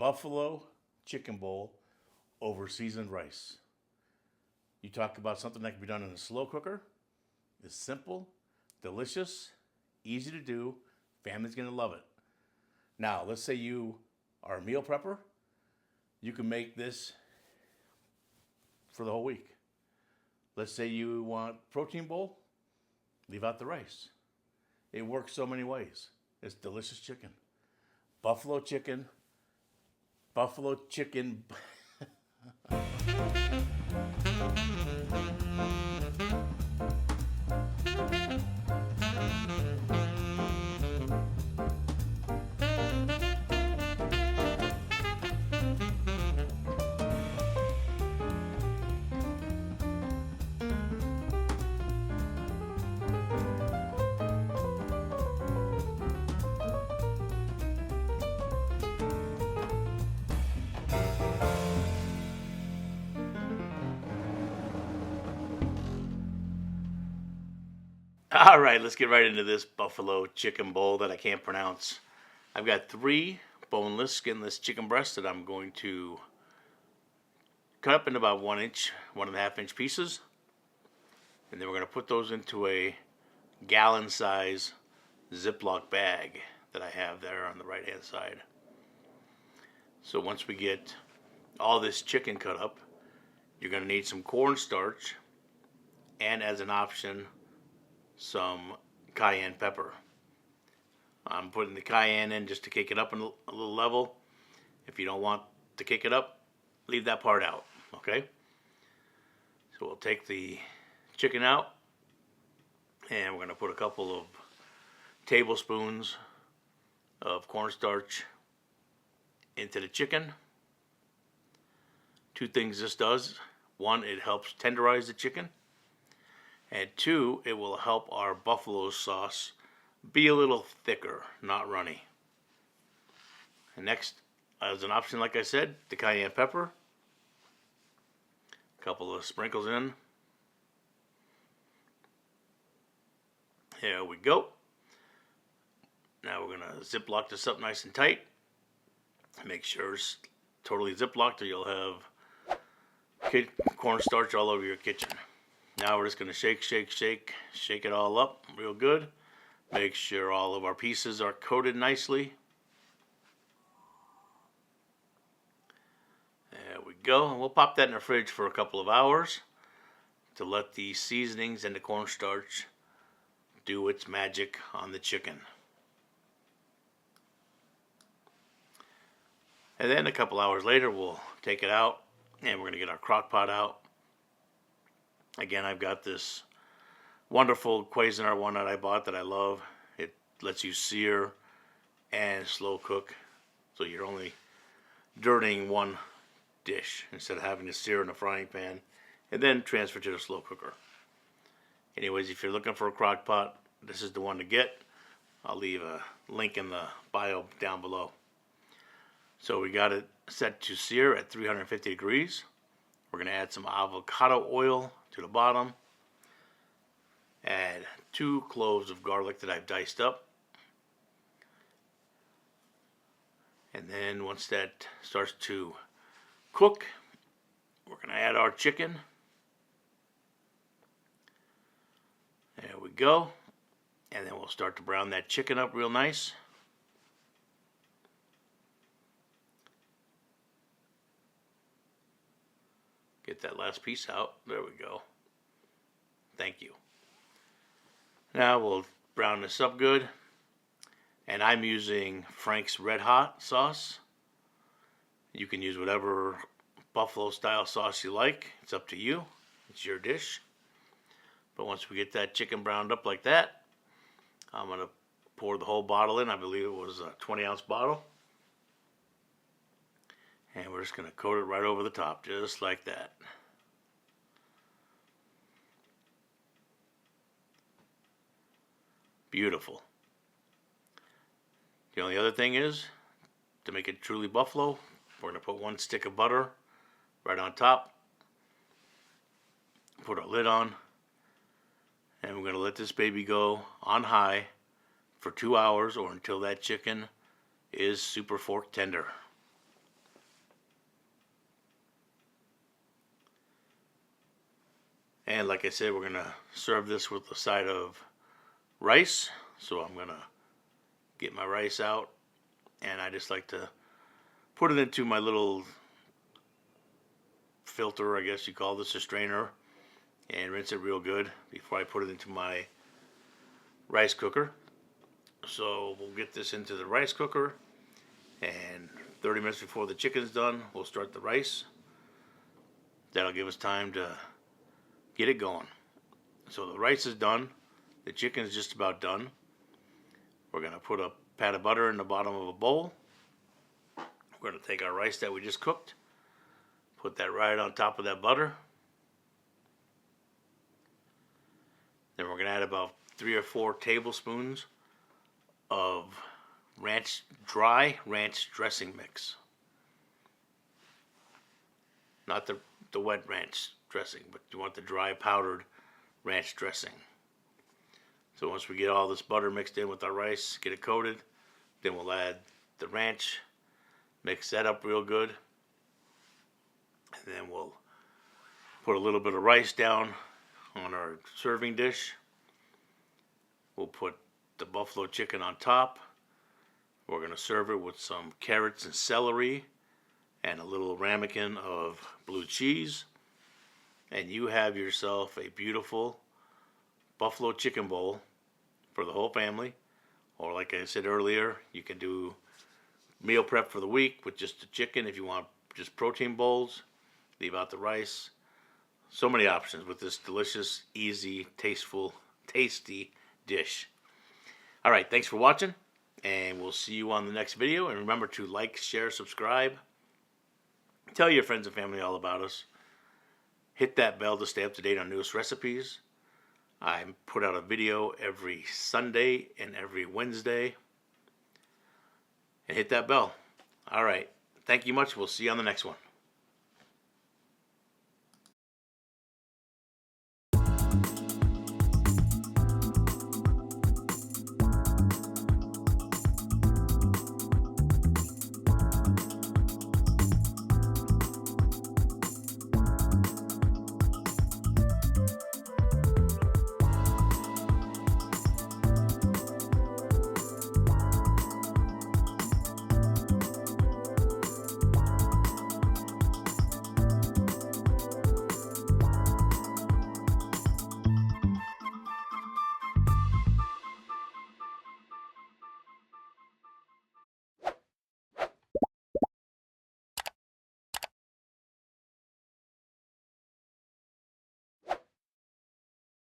buffalo chicken bowl over seasoned rice. You talk about something that can be done in a slow cooker. It's simple, delicious, easy to do. Family's gonna love it. Now, let's say you are a meal prepper. You can make this for the whole week. Let's say you want protein bowl. Leave out the rice. It works so many ways. It's delicious chicken. Buffalo chicken. Buffalo chicken. All right, let's get right into this buffalo chicken bowl that I can't pronounce. I've got 3 boneless, skinless chicken breasts that I'm going to cut up into about 1 inch, 1.5 inch pieces. And then we're going to put those into a gallon size Ziploc bag that I have there on the right hand side. So once we get all this chicken cut up, you're going to need some cornstarch, and as an option, some cayenne pepper. I'm putting the cayenne in just to kick it up a little level. If you don't want to kick it up, leave that part out, okay? So we'll take the chicken out, and we're going to put a couple of tablespoons of cornstarch into the chicken. 2 things this does. 1, it helps tenderize the chicken. And 2, it will help our buffalo sauce be a little thicker, not runny. And next, as an option, like I said, the cayenne pepper. A couple of sprinkles in. There we go. Now we're going to Ziploc this up nice and tight. Make sure it's totally Ziplocked or you'll have cornstarch all over your kitchen. Now we're just going to shake it all up real good. Make sure all of our pieces are coated nicely. There we go. And we'll pop that in the fridge for a couple of hours to let the seasonings and the cornstarch do its magic on the chicken. And then a couple hours later, we'll take it out and we're going to get our crock pot out. Again, I've got this wonderful Cuisinart one that I bought that I love. It lets you sear and slow cook, so you're only dirtying one dish instead of having to sear in a frying pan and then transfer to the slow cooker. Anyways, if you're looking for a crock pot, this is the one to get. I'll leave a link in the bio down below. So we got it set to sear at 350 degrees. We're going to add some avocado oil to the bottom. Add 2 cloves of garlic that I've diced up. And then once that starts to cook, we're going to add our chicken. There we go. And then we'll start to brown that chicken up real nice. Get that last piece out. There we go. Thank you. Now we'll brown this up good. And I'm using Frank's Red Hot sauce. You can use whatever buffalo style sauce you like. It's up to you. It's your dish. But once we get that chicken browned up like that, I'm going to pour the whole bottle in. I believe it was a 20-ounce bottle. And we're just going to coat it right over the top, just like that. Beautiful. The only other thing is, to make it truly buffalo, we're going to put 1 stick of butter right on top. Put our lid on. And we're going to let this baby go on high for 2 hours or until that chicken is super fork tender. And like I said, we're gonna serve this with a side of rice. So I'm gonna get my rice out, and I just like to put it into my little filter, I guess you call this, a strainer, and rinse it real good before I put it into my rice cooker. So we'll get this into the rice cooker, and 30 minutes before the chicken's done, we'll start the rice. That'll give us time to get it going. So the rice is done. The chicken's just about done. We're going to put a pat of butter in the bottom of a bowl. We're going to take our rice that we just cooked, put that right on top of that butter. Then we're going to add about 3 or 4 tablespoons of dry ranch dressing mix. Not the wet ranch dressing, but you want the dry powdered ranch dressing. So once we get all this butter mixed in with our rice, get it coated, then we'll add the ranch, mix that up real good, and then we'll put a little bit of rice down on our serving dish. We'll put the buffalo chicken on top. We're going to serve it with some carrots and celery and a little ramekin of blue cheese. And you have yourself a beautiful buffalo chicken bowl for the whole family. Or like I said earlier, you can do meal prep for the week with just the chicken if you want just protein bowls. Leave out the rice. So many options with this delicious, easy, tasteful, tasty dish. All right, thanks for watching, and we'll see you on the next video. And remember to like, share, subscribe. Tell your friends and family all about us. Hit that bell to stay up to date on newest recipes. I put out a video every Sunday and every Wednesday. And hit that bell. All right. Thank you much. We'll see you on the next one.